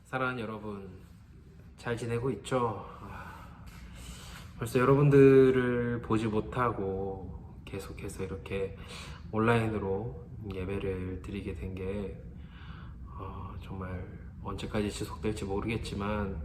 사랑하는 여러분, 잘 지내고 있죠? 벌써 여러분들을 보지 못하고 계속해서 이렇게 온라인으로 예배를 드리게 된 게 정말 언제까지 지속될지 모르겠지만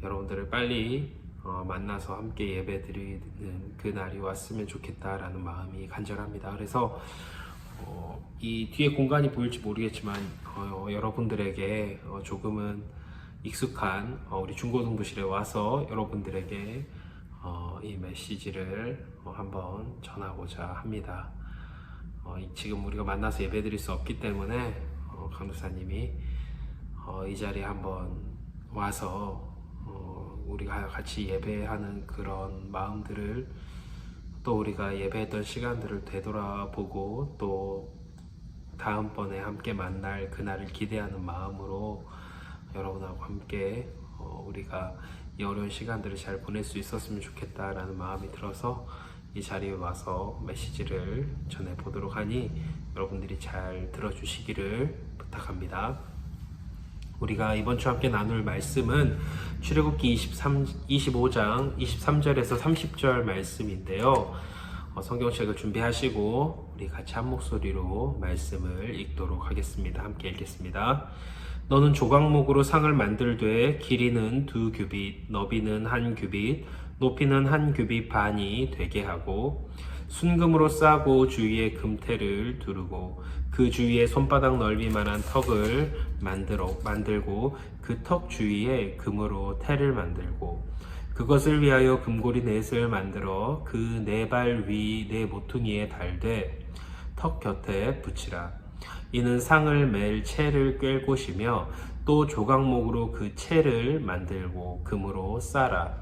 여러분들을 빨리 만나서 함께 예배 드리는 그 날이 왔으면 좋겠다라는 마음이 간절합니다. 그래서 이 뒤에 공간이 보일지 모르겠지만 여러분들에게 조금은 익숙한 우리 중고등부실에 와서 여러분들에게 이 메시지를 한번 전하고자 합니다. 지금 우리가 만나서 예배 드릴 수 없기 때문에 강도사님이 이 자리에 한번 와서 우리가 같이 예배하는 그런 마음들을 또 우리가 예배했던 시간들을 되돌아보고 또 다음번에 함께 만날 그날을 기대하는 마음으로 여러분하고 함께 우리가 이 어려운 시간들을 잘 보낼 수 있었으면 좋겠다라는 마음이 들어서 이 자리에 와서 메시지를 전해보도록 하니 여러분들이 잘 들어주시기를 부탁합니다. 우리가 이번 주 함께 나눌 말씀은 출애굽기 25장 23절에서 30절 말씀인데요. 성경책을 준비하시고 우리 같이 한 목소리로 말씀을 읽도록 하겠습니다. 함께 읽겠습니다. 너는 조각목으로 상을 만들되 길이는 2규빗, 너비는 1규빗, 높이는 1규빗 반이 되게 하고 순금으로 싸고 주위에 금테를 두르고 그 주위에 손바닥 넓이만한 턱을 만들고 그 턱 주위에 금으로 테를 만들고 그것을 위하여 금고리 넷을 만들어 그 네 발 위 네 모퉁이에 달되 턱 곁에 붙이라. 이는 상을 맬 채를 꿰 곳이며 또 조각목으로 그 채를 만들고 금으로 싸라.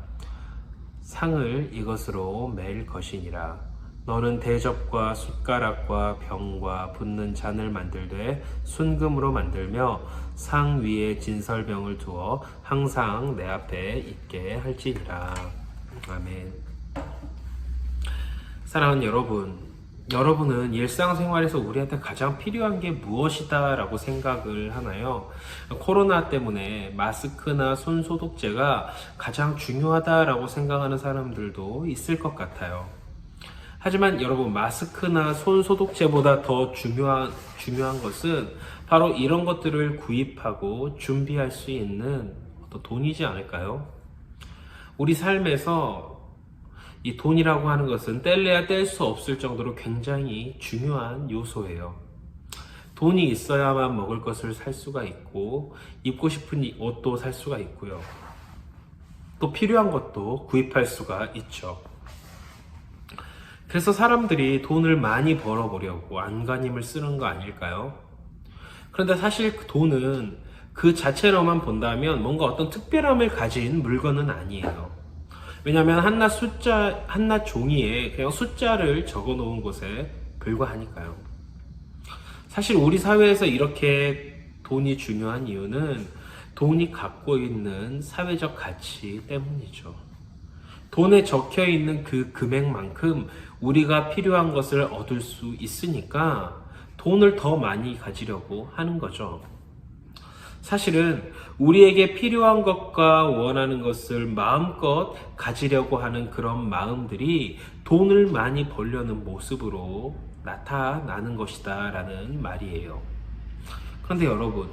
상을 이것으로 맬 것이니라. 너는 대접과 숟가락과 병과 붓는 잔을 만들되 순금으로 만들며 상 위에 진설병을 두어 항상 내 앞에 있게 할지니라. 아멘. 사랑하는 여러분은 일상생활에서 우리한테 가장 필요한 게 무엇이다 라고 생각을 하나요? 코로나 때문에 마스크나 손소독제가 가장 중요하다라고 생각하는 사람들도 있을 것 같아요. 하지만 여러분, 마스크나 손소독제보다 더 중요한 것은 바로 이런 것들을 구입하고 준비할 수 있는 어떤 돈이지 않을까요? 우리 삶에서 이 돈이라고 하는 것은 뗄래야 뗄 수 없을 정도로 굉장히 중요한 요소예요. 돈이 있어야만 먹을 것을 살 수가 있고 입고 싶은 옷도 살 수가 있고요. 또 필요한 것도 구입할 수가 있죠. 그래서 사람들이 돈을 많이 벌어보려고 안간힘을 쓰는 거 아닐까요? 그런데 사실 돈은 그 자체로만 본다면 뭔가 어떤 특별함을 가진 물건은 아니에요. 왜냐하면 한낱 종이에 그냥 숫자를 적어 놓은 것에 불과하니까요. 사실 우리 사회에서 이렇게 돈이 중요한 이유는 돈이 갖고 있는 사회적 가치 때문이죠. 돈에 적혀 있는 그 금액만큼 우리가 필요한 것을 얻을 수 있으니까 돈을 더 많이 가지려고 하는 거죠. 사실은 우리에게 필요한 것과 원하는 것을 마음껏 가지려고 하는 그런 마음들이 돈을 많이 벌려는 모습으로 나타나는 것이다 라는 말이에요. 그런데 여러분,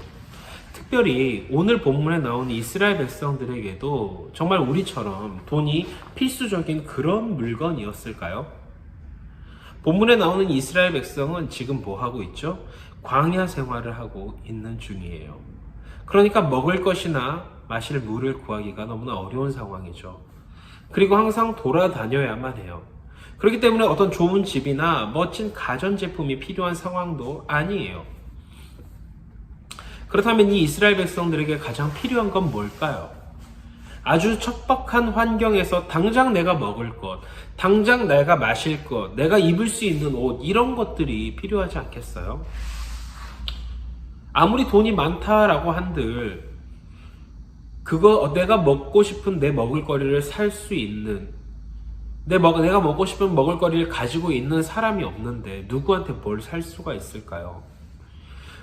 특별히 오늘 본문에 나오는 이스라엘 백성들에게도 정말 우리처럼 돈이 필수적인 그런 물건이었을까요? 본문에 나오는 이스라엘 백성은 지금 뭐 하고 있죠? 광야 생활을 하고 있는 중이에요. 그러니까 먹을 것이나 마실 물을 구하기가 너무나 어려운 상황이죠. 그리고 항상 돌아다녀야만 해요. 그렇기 때문에 어떤 좋은 집이나 멋진 가전제품이 필요한 상황도 아니에요. 그렇다면 이 이스라엘 백성들에게 가장 필요한 건 뭘까요? 아주 척박한 환경에서 당장 내가 먹을 것, 당장 내가 마실 것, 내가 입을 수 있는 옷, 이런 것들이 필요하지 않겠어요? 아무리 돈이 많다라고 한들 내가 먹고 싶은 내 먹을거리를 살 수 있는 내가 먹고 싶은 먹을거리를 가지고 있는 사람이 없는데 누구한테 뭘 살 수가 있을까요?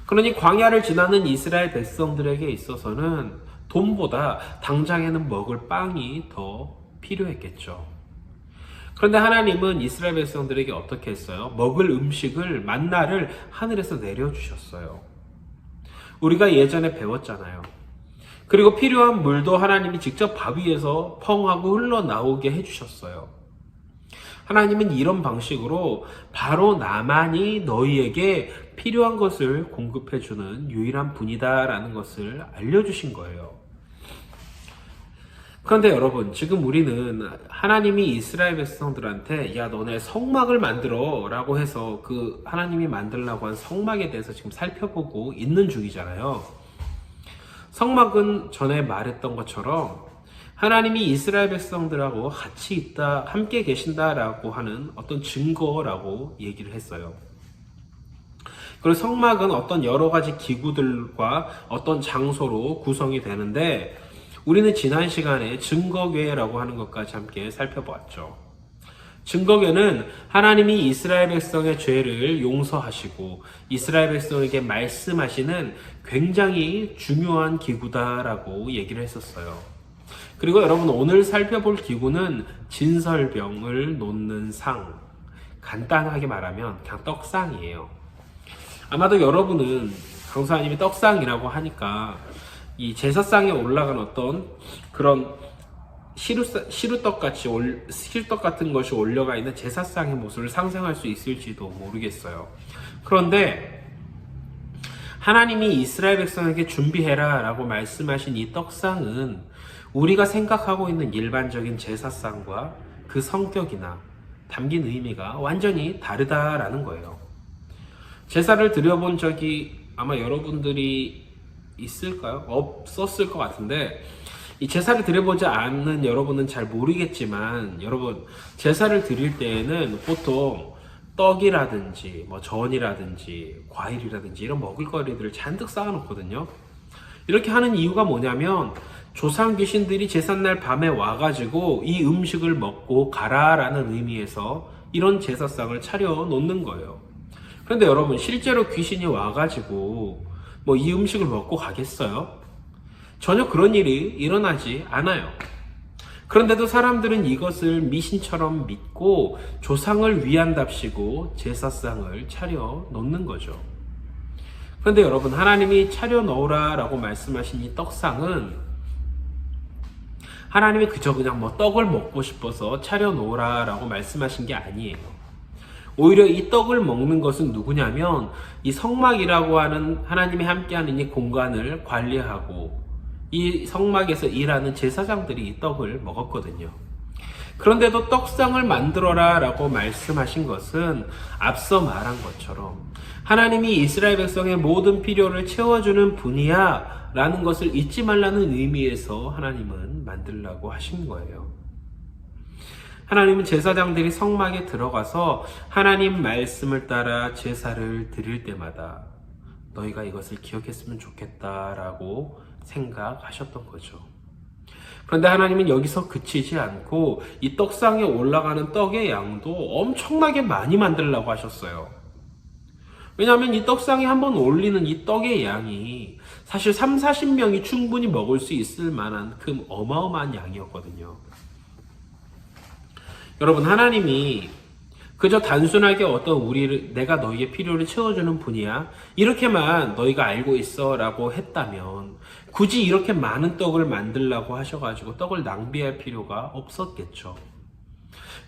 그러니 광야를 지나는 이스라엘 백성들에게 있어서는 돈보다 당장에는 먹을 빵이 더 필요했겠죠. 그런데 하나님은 이스라엘 백성들에게 어떻게 했어요? 먹을 음식을, 만나를 하늘에서 내려주셨어요. 우리가 예전에 배웠잖아요. 그리고 필요한 물도 하나님이 직접 밥 위에서 펑하고 흘러나오게 해주셨어요. 하나님은 이런 방식으로 바로 나만이 너희에게 필요한 것을 공급해주는 유일한 분이다라는 것을 알려주신 거예요. 그런데 여러분, 지금 우리는 하나님이 이스라엘 백성들한테 야, 너네 성막을 만들어 라고 해서 그 하나님이 만들라고 한 성막에 대해서 지금 살펴보고 있는 중이잖아요. 성막은 전에 말했던 것처럼 하나님이 이스라엘 백성들하고 같이 있다, 함께 계신다라고 하는 어떤 증거라고 얘기를 했어요. 그리고 성막은 어떤 여러 가지 기구들과 어떤 장소로 구성이 되는데 우리는 지난 시간에 증거궤라고 하는 것까지 함께 살펴보았죠. 증거궤는 하나님이 이스라엘 백성의 죄를 용서하시고 이스라엘 백성에게 말씀하시는 굉장히 중요한 기구다라고 얘기를 했었어요. 그리고 여러분, 오늘 살펴볼 기구는 진설병을 놓는 상, 간단하게 말하면 그냥 떡상이에요. 아마도 여러분은 강사님이 떡상이라고 하니까 이 제사상에 올라간 어떤 그런 시루떡 같은 것이 올려가 있는 제사상의 모습을 상상할 수 있을지도 모르겠어요. 그런데 하나님이 이스라엘 백성에게 준비해라 라고 말씀하신 이 떡상은 우리가 생각하고 있는 일반적인 제사상과 그 성격이나 담긴 의미가 완전히 다르다라는 거예요. 제사를 드려본 적이 아마 여러분들이 있을까요? 없었을 것 같은데 이 제사를 드려보지 않는 여러분은 잘 모르겠지만 여러분, 제사를 드릴 때에는 보통 떡이라든지 뭐 전이라든지 과일이라든지 이런 먹을거리들을 잔뜩 쌓아놓거든요. 이렇게 하는 이유가 뭐냐면 조상 귀신들이 제삿날 밤에 와가지고 이 음식을 먹고 가라라는 의미에서 이런 제사상을 차려 놓는 거예요. 그런데 여러분, 실제로 귀신이 와가지고 뭐 이 음식을 먹고 가겠어요? 전혀 그런 일이 일어나지 않아요. 그런데도 사람들은 이것을 미신처럼 믿고 조상을 위한답시고 제사상을 차려 놓는 거죠. 그런데 여러분, 하나님이 차려 놓으라 라고 말씀하신 이 떡상은 하나님이 그저 그냥 뭐 떡을 먹고 싶어서 차려 놓으라 라고 말씀하신 게 아니에요. 오히려 이 떡을 먹는 것은 누구냐면 이 성막이라고 하는 하나님이 함께하는 이 공간을 관리하고 이 성막에서 일하는 제사장들이 이 떡을 먹었거든요. 그런데도 떡상을 만들어라 라고 말씀하신 것은 앞서 말한 것처럼 하나님이 이스라엘 백성의 모든 필요를 채워주는 분이야 라는 것을 잊지 말라는 의미에서 하나님은 만들라고 하신 거예요. 하나님은 제사장들이 성막에 들어가서 하나님 말씀을 따라 제사를 드릴 때마다 너희가 이것을 기억했으면 좋겠다라고 생각하셨던 거죠. 그런데 하나님은 여기서 그치지 않고 이 떡상에 올라가는 떡의 양도 엄청나게 많이 만들려고 하셨어요. 왜냐하면 이 떡상에 한번 올리는 이 떡의 양이 사실 30-40명이 충분히 먹을 수 있을 만한 그 어마어마한 양이었거든요. 여러분, 하나님이 그저 단순하게 내가 너희의 필요를 채워주는 분이야 이렇게만 너희가 알고 있어 라고 했다면 굳이 이렇게 많은 떡을 만들라고 하셔가지고 떡을 낭비할 필요가 없었겠죠.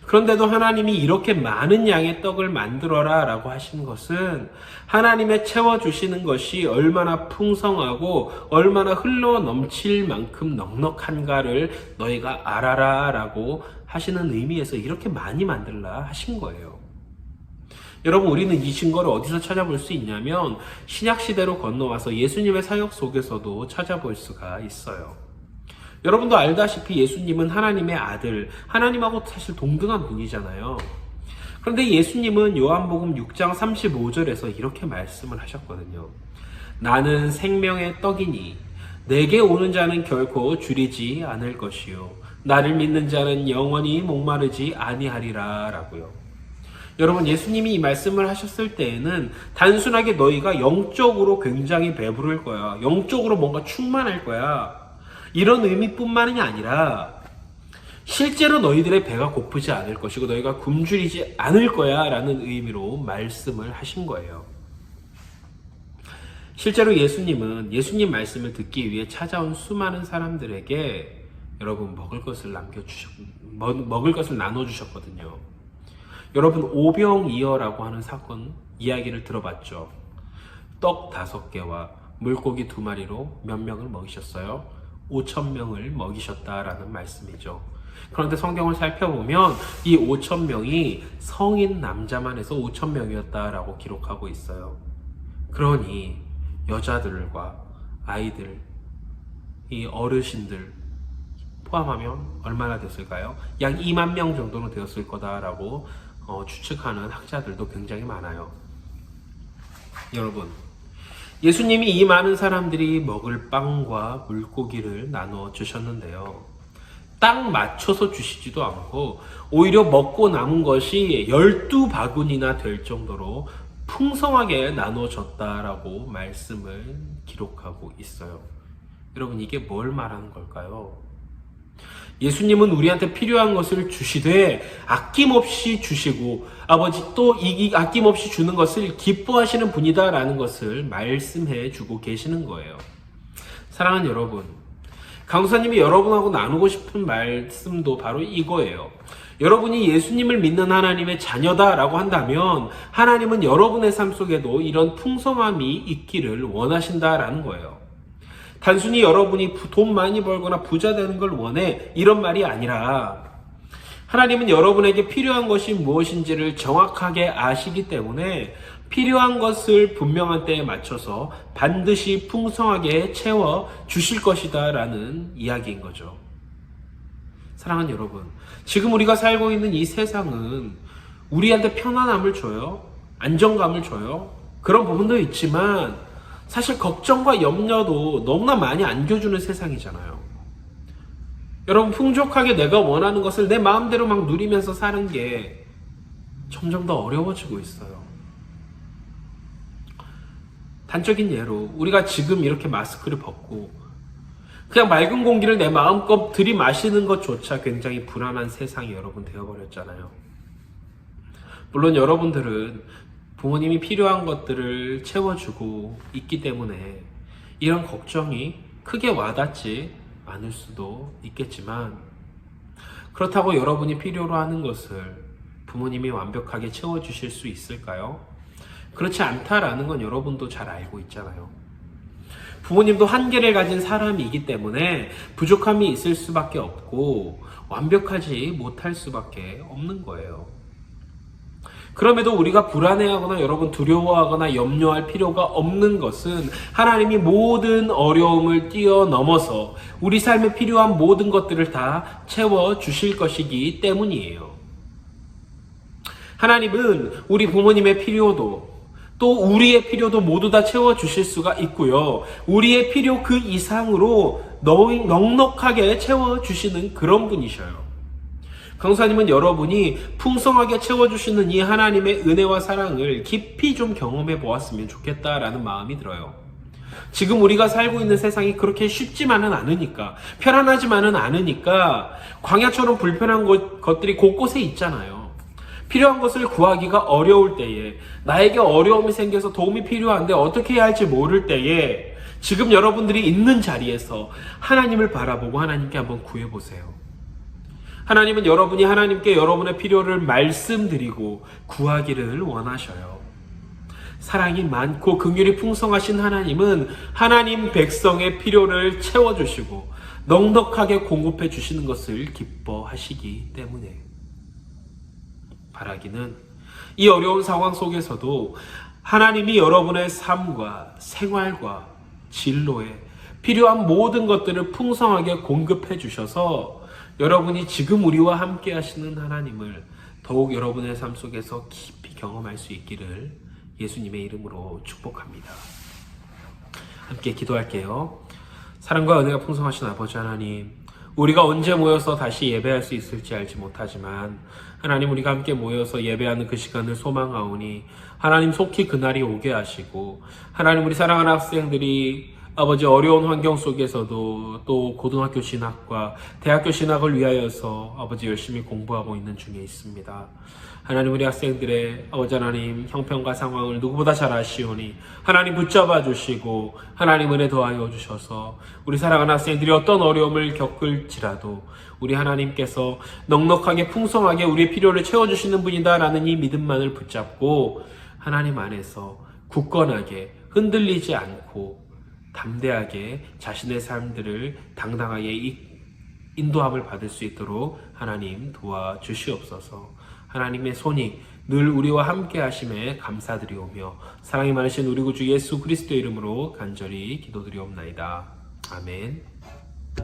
그런데도 하나님이 이렇게 많은 양의 떡을 만들어라 라고 하신 것은 하나님의 채워주시는 것이 얼마나 풍성하고 얼마나 흘러 넘칠 만큼 넉넉한가를 너희가 알아라 라고 하시는 의미에서 이렇게 많이 만들라 하신 거예요. 여러분, 우리는 이 증거를 어디서 찾아볼 수 있냐면 신약시대로 건너와서 예수님의 사역 속에서도 찾아볼 수가 있어요. 여러분도 알다시피 예수님은 하나님의 아들, 하나님하고 사실 동등한 분이잖아요. 그런데 예수님은 요한복음 6장 35절에서 이렇게 말씀을 하셨거든요. 나는 생명의 떡이니 내게 오는 자는 결코 줄이지 않을 것이요 나를 믿는 자는 영원히 목마르지 아니하리라 라고요. 여러분, 예수님이 이 말씀을 하셨을 때에는 단순하게 너희가 영적으로 굉장히 배부를 거야, 영적으로 뭔가 충만할 거야, 이런 의미뿐만이 아니라 실제로 너희들의 배가 고프지 않을 것이고 너희가 굶주리지 않을 거야 라는 의미로 말씀을 하신 거예요. 실제로 예수님은 예수님 말씀을 듣기 위해 찾아온 수많은 사람들에게 여러분 먹을 것을 나눠주셨거든요. 여러분, 오병이어라고 하는 사건 이야기를 들어봤죠. 떡 5개와 물고기 2마리로 몇 명을 먹이셨어요? 5,000명을 먹이셨다라는 말씀이죠. 그런데 성경을 살펴보면 이 5,000명이 성인 남자만 해서 5,000명이었다라고 기록하고 있어요. 그러니 여자들과 아이들, 이 어르신들 포함하면 얼마나 됐을까요? 약 2만 명 정도는 되었을 거다라고 추측하는 학자들도 굉장히 많아요. 여러분, 예수님이 이 많은 사람들이 먹을 빵과 물고기를 나눠 주셨는데요, 딱 맞춰서 주시지도 않고 오히려 먹고 남은 것이 12바구니나 될 정도로 풍성하게 나눠졌다라고 말씀을 기록하고 있어요. 여러분, 이게 뭘 말하는 걸까요? 예수님은 우리한테 필요한 것을 주시되 아낌없이 주시고 아버지 또 이 아낌없이 주는 것을 기뻐하시는 분이다라는 것을 말씀해 주고 계시는 거예요. 사랑하는 여러분, 강사님이 여러분하고 나누고 싶은 말씀도 바로 이거예요. 여러분이 예수님을 믿는 하나님의 자녀다라고 한다면 하나님은 여러분의 삶 속에도 이런 풍성함이 있기를 원하신다라는 거예요. 단순히 여러분이 돈 많이 벌거나 부자 되는 걸 원해, 이런 말이 아니라 하나님은 여러분에게 필요한 것이 무엇인지를 정확하게 아시기 때문에 필요한 것을 분명한 때에 맞춰서 반드시 풍성하게 채워 주실 것이다 라는 이야기인 거죠. 사랑하는 여러분, 지금 우리가 살고 있는 이 세상은 우리한테 편안함을 줘요, 안정감을 줘요, 그런 부분도 있지만 사실 걱정과 염려도 너무나 많이 안겨주는 세상이잖아요. 여러분, 풍족하게 내가 원하는 것을 내 마음대로 막 누리면서 사는 게 점점 더 어려워지고 있어요. 단적인 예로 우리가 지금 이렇게 마스크를 벗고 그냥 맑은 공기를 내 마음껏 들이마시는 것조차 굉장히 불안한 세상이 여러분 되어버렸잖아요. 물론 여러분들은 부모님이 필요한 것들을 채워주고 있기 때문에 이런 걱정이 크게 와닿지 않을 수도 있겠지만, 그렇다고 여러분이 필요로 하는 것을 부모님이 완벽하게 채워주실 수 있을까요? 그렇지 않다라는 건 여러분도 잘 알고 있잖아요. 부모님도 한계를 가진 사람이기 때문에 부족함이 있을 수밖에 없고 완벽하지 못할 수밖에 없는 거예요. 그럼에도 우리가 불안해하거나 여러분 두려워하거나 염려할 필요가 없는 것은 하나님이 모든 어려움을 뛰어넘어서 우리 삶에 필요한 모든 것들을 다 채워주실 것이기 때문이에요. 하나님은 우리 부모님의 필요도 또 우리의 필요도 모두 다 채워주실 수가 있고요, 우리의 필요 그 이상으로 넉넉하게 채워주시는 그런 분이셔요. 강사님은 여러분이 풍성하게 채워주시는 이 하나님의 은혜와 사랑을 깊이 좀 경험해 보았으면 좋겠다라는 마음이 들어요. 지금 우리가 살고 있는 세상이 그렇게 쉽지만은 않으니까, 편안하지만은 않으니까 광야처럼 불편한 것들이 곳곳에 있잖아요. 필요한 것을 구하기가 어려울 때에, 나에게 어려움이 생겨서 도움이 필요한데 어떻게 해야 할지 모를 때에 지금 여러분들이 있는 자리에서 하나님을 바라보고 하나님께 한번 구해보세요. 하나님은 여러분이 하나님께 여러분의 필요를 말씀드리고 구하기를 원하셔요. 사랑이 많고 긍휼이 풍성하신 하나님은 하나님 백성의 필요를 채워주시고 넉넉하게 공급해 주시는 것을 기뻐하시기 때문에 바라기는 이 어려운 상황 속에서도 하나님이 여러분의 삶과 생활과 진로에 필요한 모든 것들을 풍성하게 공급해 주셔서 여러분이 지금 우리와 함께 하시는 하나님을 더욱 여러분의 삶 속에서 깊이 경험할 수 있기를 예수님의 이름으로 축복합니다. 함께 기도할게요. 사랑과 은혜가 풍성하신 아버지 하나님, 우리가 언제 모여서 다시 예배할 수 있을지 알지 못하지만 하나님, 우리가 함께 모여서 예배하는 그 시간을 소망하오니 하나님 속히 그날이 오게 하시고, 하나님, 우리 사랑하는 학생들이 아버지 어려운 환경 속에서도 또 고등학교 진학과 대학교 진학을 위하여서 아버지 열심히 공부하고 있는 중에 있습니다. 하나님, 우리 학생들의 아버지 하나님 형편과 상황을 누구보다 잘 아시오니 하나님 붙잡아 주시고 하나님 은혜 더하여 주셔서 우리 사랑하는 학생들이 어떤 어려움을 겪을지라도 우리 하나님께서 넉넉하게 풍성하게 우리의 필요를 채워주시는 분이다라는 이 믿음만을 붙잡고 하나님 안에서 굳건하게 흔들리지 않고 담대하게 자신의 삶들을 당당하게 인도함을 받을 수 있도록 하나님 도와주시옵소서. 하나님의 손이 늘 우리와 함께 하심에 감사드리오며 사랑이 많으신 우리 구주 예수 그리스도의 이름으로 간절히 기도드리옵나이다. 아멘.